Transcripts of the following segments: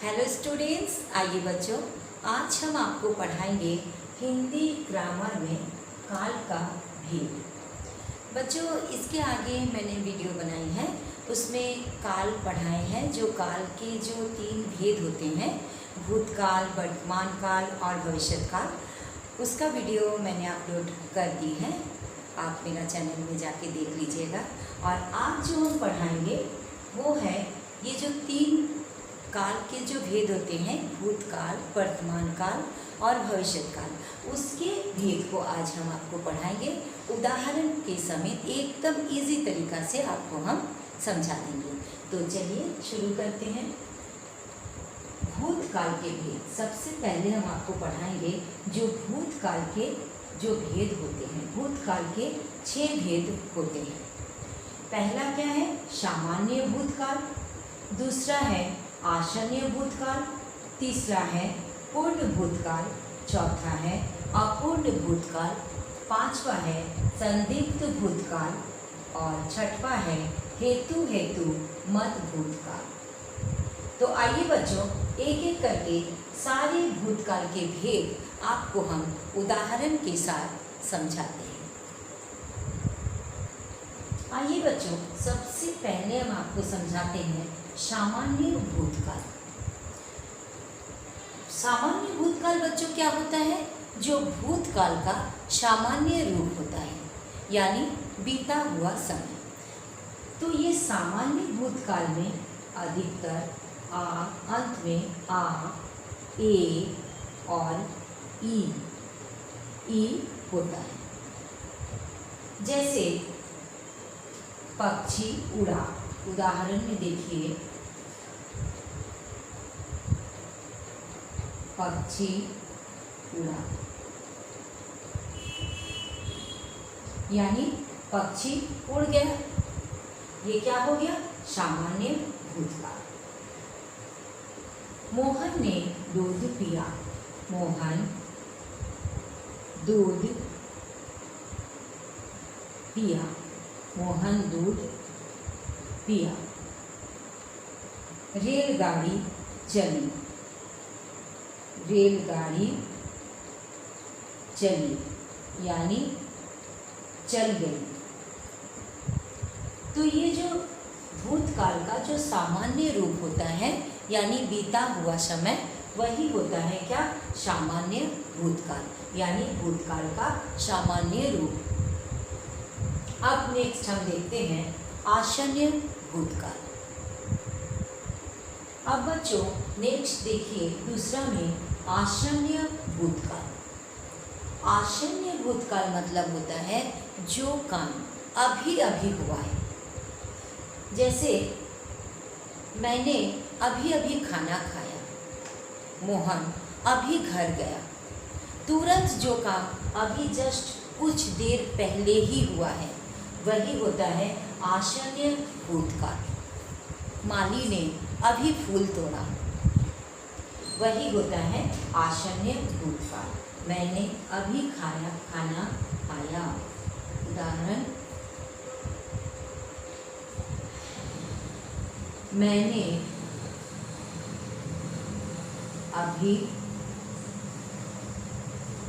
Hello students, आइए बच्चों, आज हम आपको पढ़ाएंगे हिंदी ग्रामर में काल का भेद। बच्चों, इसके आगे मैंने वीडियो बनाई है, उसमें काल पढ़ाए हैं। जो काल के जो 3 भेद होते हैं, भूतकाल, वर्तमान काल और भविष्यत काल, उसका वीडियो मैंने अपलोड कर दी है। आप मेरा चैनल में जाके देख लीजिएगा। और आज जो हम पढ़ाएंगे वो है ये जो 3 काल के जो भेद होते हैं, भूतकाल, वर्तमान काल और भविष्यत काल, उसके भेद को आज हम आपको पढ़ाएंगे। उदाहरण के समेत एकदम इजी तरीका से आपको हम समझा देंगे। तो चलिए शुरू करते हैं। भूतकाल के भेद, सबसे पहले हम आपको पढ़ाएंगे जो भूतकाल के जो भेद होते हैं। भूतकाल के 6 भेद होते हैं। पहला क्या है? सामान्य भूतकाल। दूसरा है आसन्य भूतकाल। तीसरा है पूर्ण भूतकाल। चौथा है अपूर्ण भूतकाल। पांचवा है संदिग्ध भूतकाल। और छठवां है हेतु मत भूतकाल। तो आइए बच्चों, एक एक करके सारे भूतकाल के भेद आपको हम उदाहरण के साथ समझाते हैं। आइए बच्चों, सबसे पहले हम आपको समझाते हैं सामान्य भूतकाल। सामान्य भूतकाल बच्चों क्या होता है? जो भूतकाल का सामान्य रूप होता है, यानी बीता हुआ समय। तो ये सामान्य भूतकाल में अधिकतर आ, अंत में आ, ए और ई होता है। जैसे पक्षी उड़ा, उदाहरण में देखिए, पक्षी उड़ा, यानी पक्षी उड़ गया। ये क्या हो गया? सामान्य भूतकाल। मोहन ने दूध पिया। मोहन दूध पिया। मोहन दूध पिया। रेलगाड़ी चली। रेलगाड़ी चली, यानी चल गई। तो ये जो भूतकाल का जो सामान्य रूप होता है, यानी बीता हुआ समय, वही होता है क्या? सामान्य भूतकाल, यानी भूतकाल का सामान्य रूप। अब नेक्स्ट हम देखते हैं आसन्य भूतकाल। अब बच्चों नेक्स्ट देखिए, दूसरा में आसन्य भूतकाल। आसन्य भूतकाल मतलब होता है जो काम अभी अभी हुआ है। जैसे मैंने अभी अभी खाना खाया। मोहन अभी घर गया। तुरंत जो काम अभी जस्ट कुछ देर पहले ही हुआ है, वही होता है आसन्य भूतकाल। माली ने अभी फूल तोड़ा, वही होता है आसन्य भूतकाल। मैंने अभी खाना खाया। उदाहरण, मैंने अभी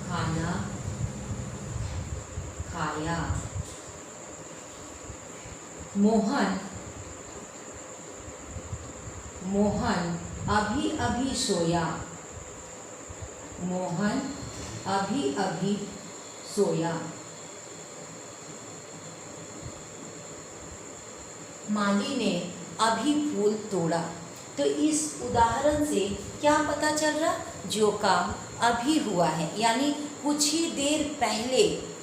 खाना खाया। मोहन अभी अभी सोया। मोहन अभी अभी सोया। माली ने अभी फूल तोड़ा। तो इस उदाहरण से क्या पता चल रहा? जो काम अभी हुआ है, यानी कुछ ही देर पहले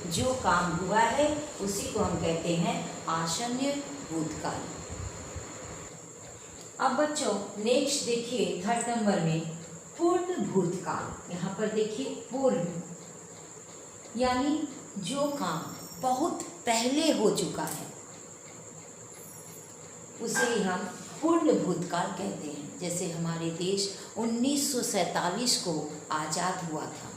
जो काम हुआ है, उसी को हम कहते हैं आसन्य भूतकाल। अब बच्चों नेक्स्ट देखिए, 3rd नंबर में पूर्ण भूतकाल। यहाँ पर देखिए पूर्ण, यानी जो काम बहुत पहले हो चुका है, उसे ही हम पूर्ण भूतकाल कहते हैं। जैसे हमारे देश 1947 को आज़ाद हुआ था।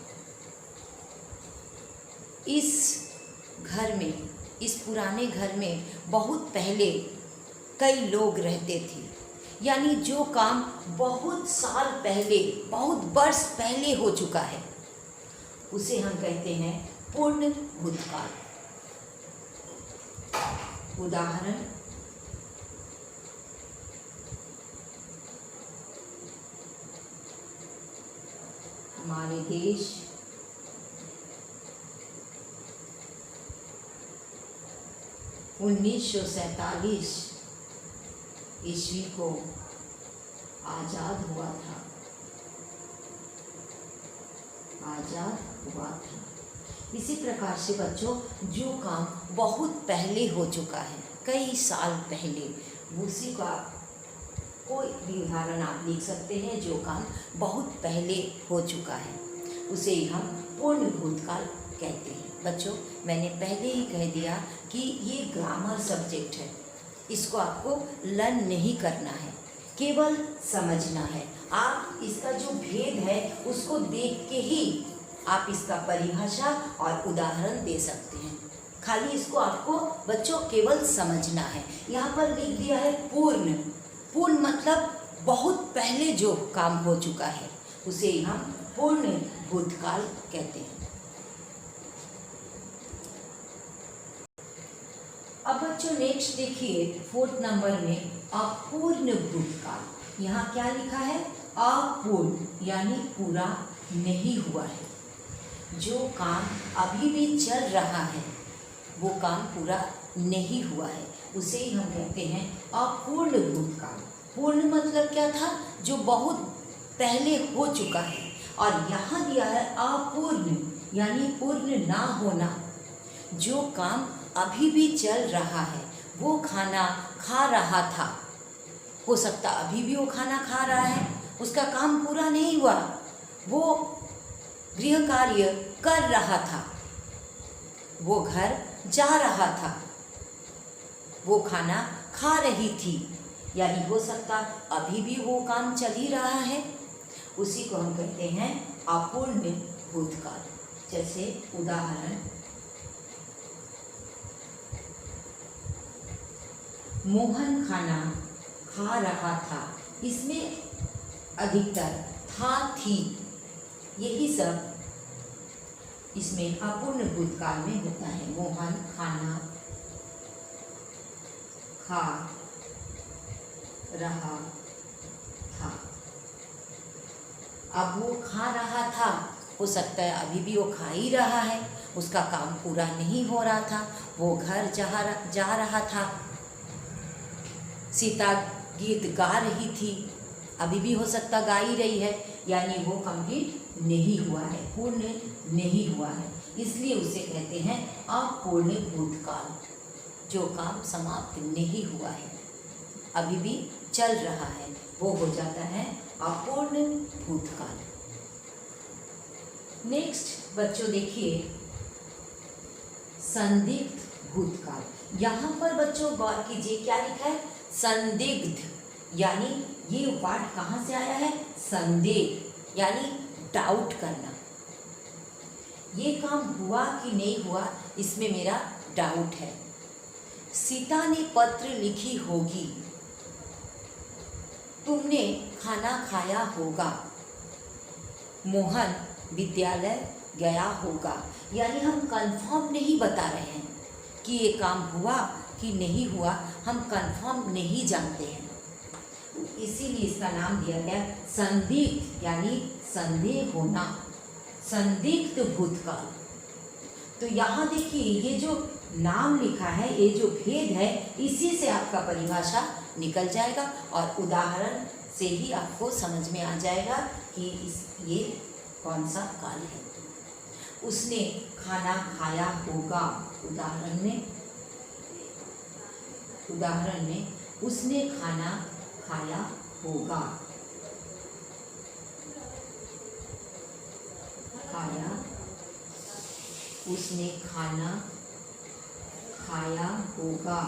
इस पुराने घर में बहुत पहले कई लोग रहते थे। यानी जो काम बहुत साल पहले, बहुत वर्ष पहले हो चुका है, उसे हम कहते हैं पूर्ण भूतकाल। उदाहरण, हमारे देश उन्नीस सौ 47 ईस्वी को आज़ाद हुआ था। आज़ाद हुआ था। इसी प्रकार से बच्चों, जो काम बहुत पहले हो चुका है, कई साल पहले, उसी का कोई भी उदाहरण आप लिख सकते हैं। जो काम बहुत पहले हो चुका है उसे ही हम पूर्ण भूतकाल कहते हैं। बच्चों, मैंने पहले ही कह दिया कि ये ग्रामर सब्जेक्ट है, इसको आपको लर्न नहीं करना है, केवल समझना है। आप इसका जो भेद है उसको देख के ही आप इसका परिभाषा और उदाहरण दे सकते हैं। खाली इसको आपको बच्चों केवल समझना है। यहाँ पर लिख दिया है पूर्ण। पूर्ण मतलब बहुत पहले जो काम हो चुका है उसे हम पूर्ण भूतकाल कहते हैं। अब बच्चों नेक्स्ट देखिए, 4th नंबर में अपूर्ण भूतकाल। यहाँ क्या लिखा है? अपूर्ण यानी पूरा नहीं हुआ है। जो काम अभी भी चल रहा है वो काम पूरा नहीं हुआ है, उसे ही हम कहते हैं अपूर्ण भूतकाल। पूर्ण मतलब क्या था? जो बहुत पहले हो चुका है। और यहाँ दिया है अपूर्ण यानी पूर्ण ना होना। जो काम अभी भी चल रहा है, वो खाना खा रहा था, हो सकता अभी भी वो खाना खा रहा है, उसका काम पूरा नहीं हुआ, वो गृह कार्य कर रहा था, वो घर जा रहा था, वो खाना खा रही थी, यानी हो सकता अभी भी वो काम चल ही रहा है, उसी को हम कहते हैं अपूर्ण भूतकाल। जैसे उदाहरण, मोहन खाना खा रहा था, इसमें अधिकतर था, थी, यही सब इसमें अपूर्ण भूतकाल में होता है। मोहन खाना खा रहा था। अब वो खा रहा था, हो सकता है अभी भी वो खा ही रहा है, उसका काम पूरा नहीं हो रहा था, वो घर जा रहा था। सीता गीत गा रही थी, अभी भी हो सकता गा ही रही है, यानी वो कंप्लीट नहीं हुआ है, पूर्ण नहीं हुआ है, इसलिए उसे कहते हैं अपूर्ण भूतकाल। जो काम समाप्त नहीं हुआ है, अभी भी चल रहा है, वो हो जाता है अपूर्ण भूतकाल। नेक्स्ट बच्चों देखिए, संदिग्ध भूतकाल। यहाँ पर बच्चों गौर कीजिए, क्या लिखा है? संदिग्ध, यानी ये वर्ड कहाँ से आया है? संदेह यानी डाउट करना। ये काम हुआ कि नहीं हुआ, इसमें मेरा डाउट है। सीता ने पत्र लिखी होगी, तुमने खाना खाया होगा, मोहन विद्यालय गया होगा। यानी हम कंफर्म नहीं बता रहे हैं कि ये काम हुआ कि नहीं हुआ, हम कंफर्म नहीं जानते हैं, इसीलिए इसका नाम दिया गया संदिग्ध, यानी संदेह होना, संदिग्ध भूतकाल। तो यहाँ देखिए, ये जो नाम लिखा है, ये जो भेद है, इसी से आपका परिभाषा निकल जाएगा और उदाहरण से ही आपको समझ में आ जाएगा कि ये कौन सा काल है। उसने खाना खाया होगा, उदाहरण में उसने खाना खाया होगा, खाया, उसने खाना खाया होगा।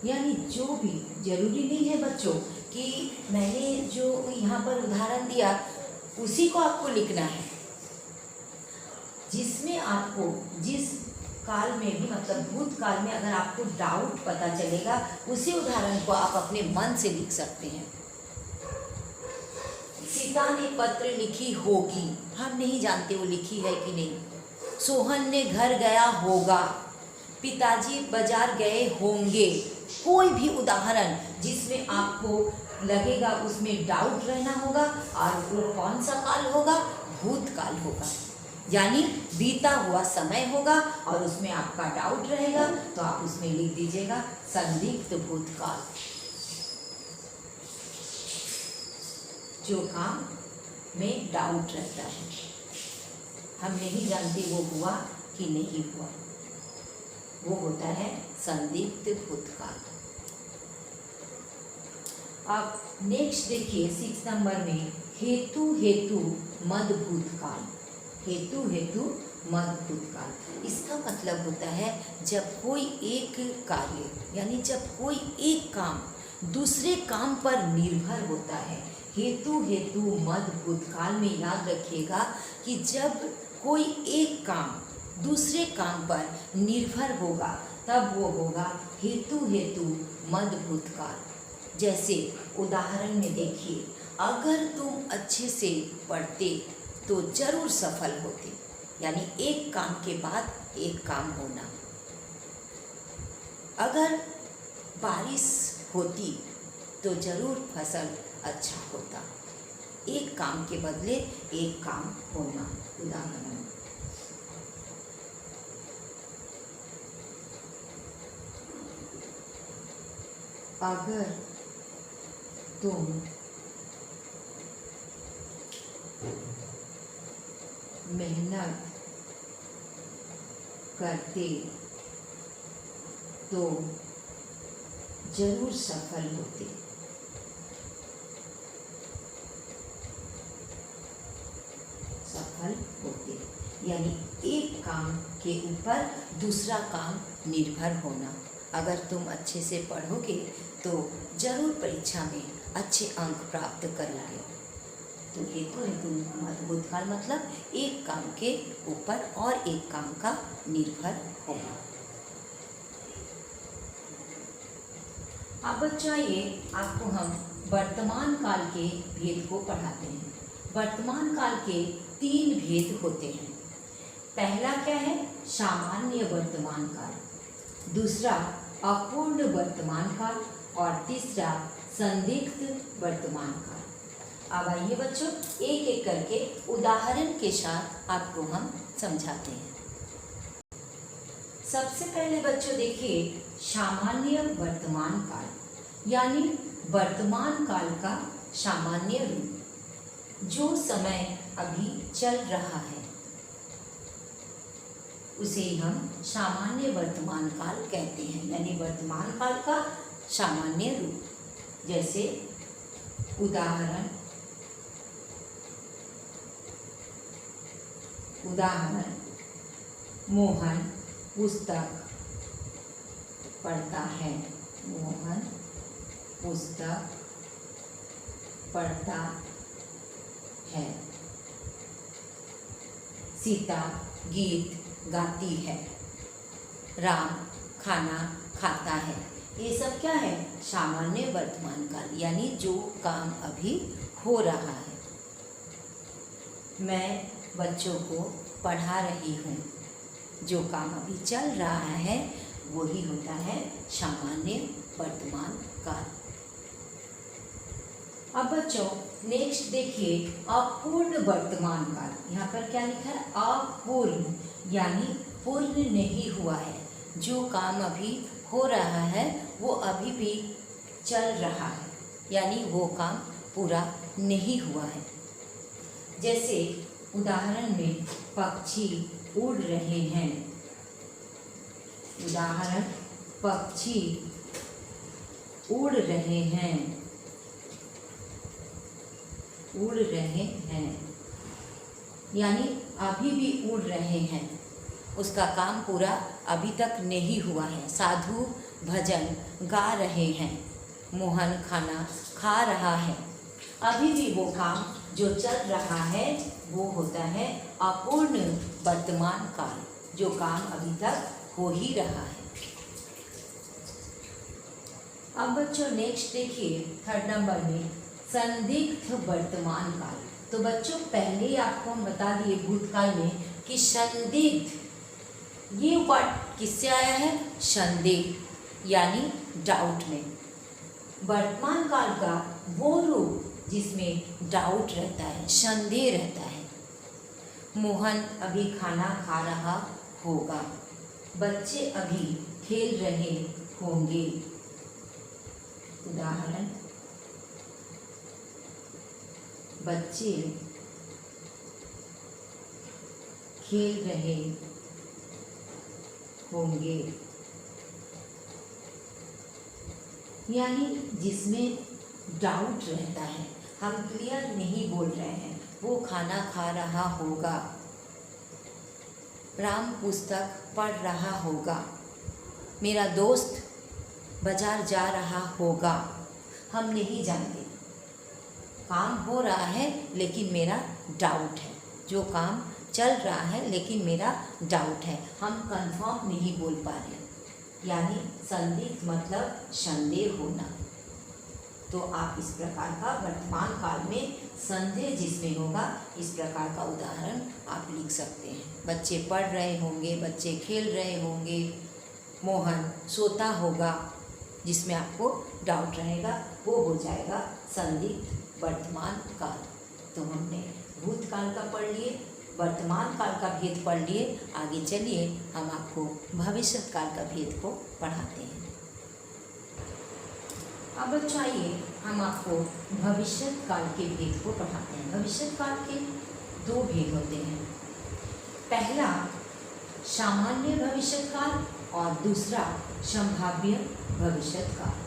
यानी जो भी, जरूरी नहीं है बच्चों कि मैंने जो यहाँ पर उदाहरण दिया उसी को आपको लिखना है। जिसमें आपको जिस काल में भी मतलब भूतकाल में अगर आपको डाउट पता चलेगा, उसी उदाहरण को आप अपने मन से लिख सकते हैं। सीता ने पत्र लिखी होगी, हम नहीं जानते वो लिखी है कि नहीं। सोहन ने घर गया होगा, पिताजी बाजार गए होंगे। कोई भी उदाहरण जिसमें आपको लगेगा उसमें डाउट रहना होगा, और वो कौन सा काल होगा? भूतकाल होगा, यानी बीता हुआ समय होगा, और उसमें आपका डाउट रहेगा तो आप उसमें लिख दीजिएगा संदिग्ध भूतकाल। जो काम में डाउट रहता है, हम नहीं जानते वो हुआ कि नहीं हुआ, वो होता है संदिग्ध भूतकाल। आप नेक्स्ट देखिए 6 नंबर में हेतु हेतु मद भूतकाल। हेतु हेतु मद भूतकाल, इसका मतलब होता है जब कोई एक कार्य यानी जब कोई एक काम दूसरे काम पर निर्भर होता है। हेतु हेतु मद भूतकाल में याद रखिएगा कि जब कोई एक काम दूसरे काम पर निर्भर होगा तब वो होगा हेतु हेतु मद भूतकाल। जैसे उदाहरण में देखिए, अगर तुम अच्छे से पढ़ते तो जरूर सफल होते, यानी एक काम के बाद एक काम होना। अगर बारिश होती तो जरूर फसल अच्छा होता, एक काम के बदले एक काम होना। उदाहरण, अगर तुम मेहनत करते तो जरूर सफल होते। सफल होते यानी एक काम के ऊपर दूसरा काम निर्भर होना। अगर तुम अच्छे से पढ़ोगे तो जरूर परीक्षा में अच्छे अंक प्राप्त करोगे। तो हेतु हेतु मद भूतकाल मतलब एक काम के ऊपर और एक काम का निर्भर होना। अब बच्चों आइए आपको हम वर्तमान काल के भेद को पढ़ाते हैं। वर्तमान काल के 3 भेद होते हैं। पहला क्या है? सामान्य वर्तमान काल, दूसरा अपूर्ण वर्तमान काल, और तीसरा संदिग्ध वर्तमान काल। अब आइए बच्चों एक एक करके उदाहरण के साथ आपको हम समझाते हैं। सबसे पहले बच्चों देखिए सामान्य वर्तमान काल, यानी वर्तमान काल का सामान्य रूप। जो समय अभी चल रहा है उसे हम सामान्य वर्तमान काल कहते हैं, यानी वर्तमान काल का सामान्य रूप। जैसे उदाहरण मोहन पुस्तक पढ़ता है। मोहन पुस्तक पढ़ता है। सीता गीत गाती है। राम खाना खाता है। ये सब क्या है? सामान्य वर्तमान काल, यानी जो काम अभी हो रहा है। मैं बच्चों को पढ़ा रही हूँ, जो काम अभी चल रहा है वही होता है सामान्य वर्तमान काल। अब बच्चों नेक्स्ट देखिए अपूर्ण वर्तमान काल। यहाँ पर क्या लिखा है? अपूर्ण, यानी पूर्ण नहीं हुआ है। जो काम अभी हो रहा है वो अभी भी चल रहा है, यानी वो काम पूरा नहीं हुआ है। जैसे उदाहरण में पक्षी उड़ रहे हैं। उदाहरण, पक्षी उड़ रहे हैं। उड़ रहे हैं यानी अभी भी उड़ रहे हैं, उसका काम पूरा अभी तक नहीं हुआ है। साधु भजन गा रहे हैं। मोहन खाना खा रहा है। अभी भी वो काम जो चल रहा है वो होता है अपूर्ण वर्तमान काल। जो काम अभी तक हो ही रहा है। अब बच्चों नेक्स्ट देखिए, थर्ड नंबर में संदिग्ध वर्तमान काल। तो बच्चों पहले ही आपको हम बता दिए भूतकाल में कि संदिग्ध, ये वर्ड किससे आया है? संदिग्ध यानी डाउट में। वर्तमान काल का वो रूप जिसमें डाउट रहता है, संदेह रहता है। मोहन अभी खाना खा रहा होगा, बच्चे अभी खेल रहे होंगे। उदाहरण, बच्चे खेल रहे होंगे, यानी जिसमें डाउट रहता है, हम क्लियर नहीं बोल रहे हैं। वो खाना खा रहा होगा, राम पुस्तक पढ़ रहा होगा, मेरा दोस्त बाजार जा रहा होगा। हम नहीं जानते, काम हो रहा है लेकिन मेरा डाउट है, जो काम चल रहा है लेकिन मेरा डाउट है, हम कंफर्म नहीं बोल पा रहे। यानी संदिग्ध मतलब संदेह होना। तो आप इस प्रकार का वर्तमान काल में संदेह जिसमें होगा, इस प्रकार का उदाहरण आप लिख सकते हैं। बच्चे पढ़ रहे होंगे, बच्चे खेल रहे होंगे, मोहन सोता होगा, जिसमें आपको डाउट रहेगा वो हो जाएगा संदिग्ध वर्तमान काल। तो हमने भूतकाल का पढ़ लिए, वर्तमान काल का भेद पढ़ लिए। आगे चलिए हम आपको भविष्य काल का भेद को पढ़ाते हैं। अब बच्चों आइए हम आपको भविष्य काल के भेद को पढ़ाते हैं। भविष्य काल के दो भेद होते हैं, पहला सामान्य भविष्य काल और दूसरा संभाव्य भविष्य काल।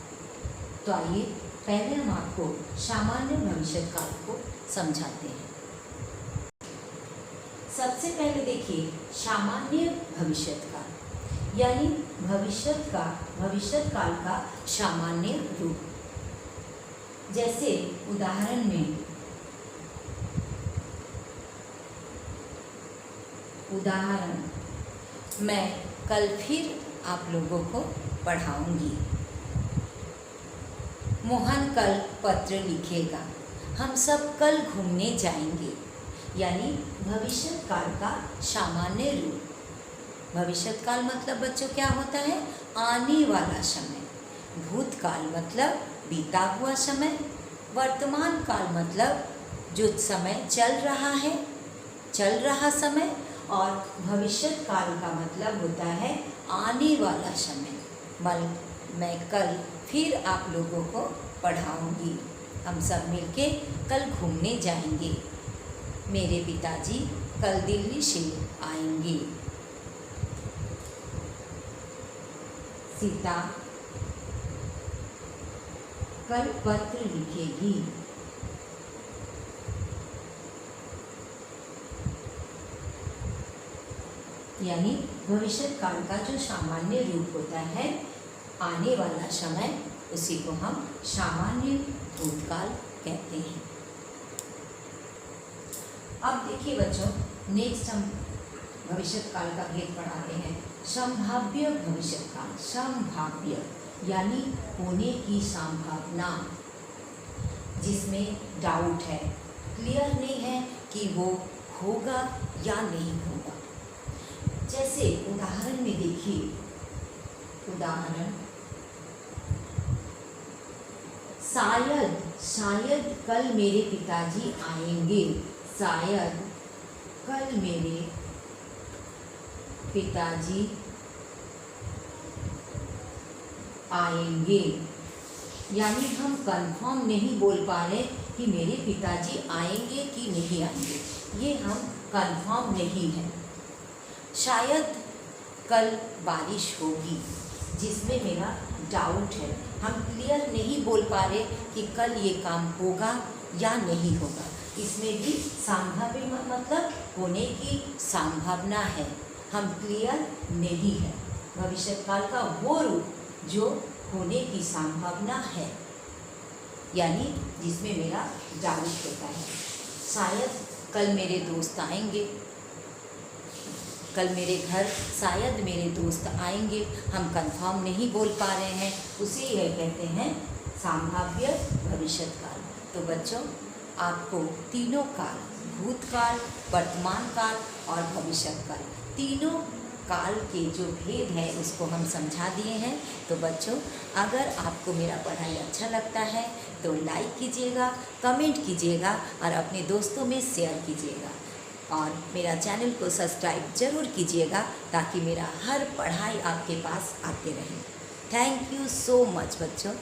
तो आइए पहले हम आपको सामान्य भविष्य काल को समझाते हैं। सबसे पहले देखिए सामान्य भविष्य काल, यानी भविष्य काल का सामान्य रूप। जैसे उदाहरण में, मैं कल फिर आप लोगों को पढ़ाऊंगी। मोहन कल पत्र लिखेगा, हम सब कल घूमने जाएंगे। यानी भविष्य काल का सामान्य रूप। भविष्य काल मतलब बच्चों क्या होता है? आने वाला समय। भूतकाल मतलब बीता हुआ समय। वर्तमान काल मतलब जो समय चल रहा है, चल रहा समय। और भविष्य काल का मतलब होता है आने वाला समय। मैं कल फिर आप लोगों को पढ़ाऊंगी, हम सब मिलके कल घूमने जाएंगे। मेरे पिताजी कल दिल्ली से आएंगे। सीता कल पत्र लिखेगी। यानी भविष्य काल का जो सामान्य रूप होता है, आने वाला समय, उसी को हम सामान्य भूतकाल कहते हैं। अब देखिए बच्चों, नेक्स्ट हम भविष्य काल का भेद पढ़ाते हैं। संभाव्य भविष्य काल। संभाव्य यानी होने की संभावना, जिसमें डाउट है, क्लियर नहीं है कि वो होगा या नहीं होगा। जैसे उदाहरण में देखिए, उदाहरण शायद कल मेरे पिताजी आएंगे। शायद कल मेरे पिताजी आएंगे। यानी हम कंफर्म नहीं बोल पा रहे कि मेरे पिताजी आएंगे कि नहीं आएंगे, ये हम कंफर्म नहीं है। शायद कल बारिश होगी, जिसमें मेरा डाउट है, हम क्लियर नहीं बोल पा रहे कि कल ये काम होगा या नहीं होगा। इसमें भी संभाव्य मतलब होने की संभावना है, हम क्लियर नहीं है। भविष्य काल का वो रूप जो होने की संभावना है, यानी जिसमें मेरा डाउट होता है। शायद कल मेरे दोस्त आएंगे, कल मेरे घर शायद मेरे दोस्त आएंगे, हम कंफर्म नहीं बोल पा रहे हैं, उसे यह कहते हैं संभाव्य भविष्यकाल। तो बच्चों, आपको तीनों काल, भूतकाल, वर्तमान काल और भविष्यकाल, तीनों काल के जो भेद है उसको हम समझा दिए हैं। तो बच्चों, अगर आपको मेरा पढ़ाई अच्छा लगता है तो लाइक कीजिएगा, कमेंट कीजिएगा और अपने दोस्तों में शेयर कीजिएगा और मेरा चैनल को सब्सक्राइब ज़रूर कीजिएगा ताकि मेरा हर पढ़ाई आपके पास आते रहे। थैंक यू सो मच बच्चों।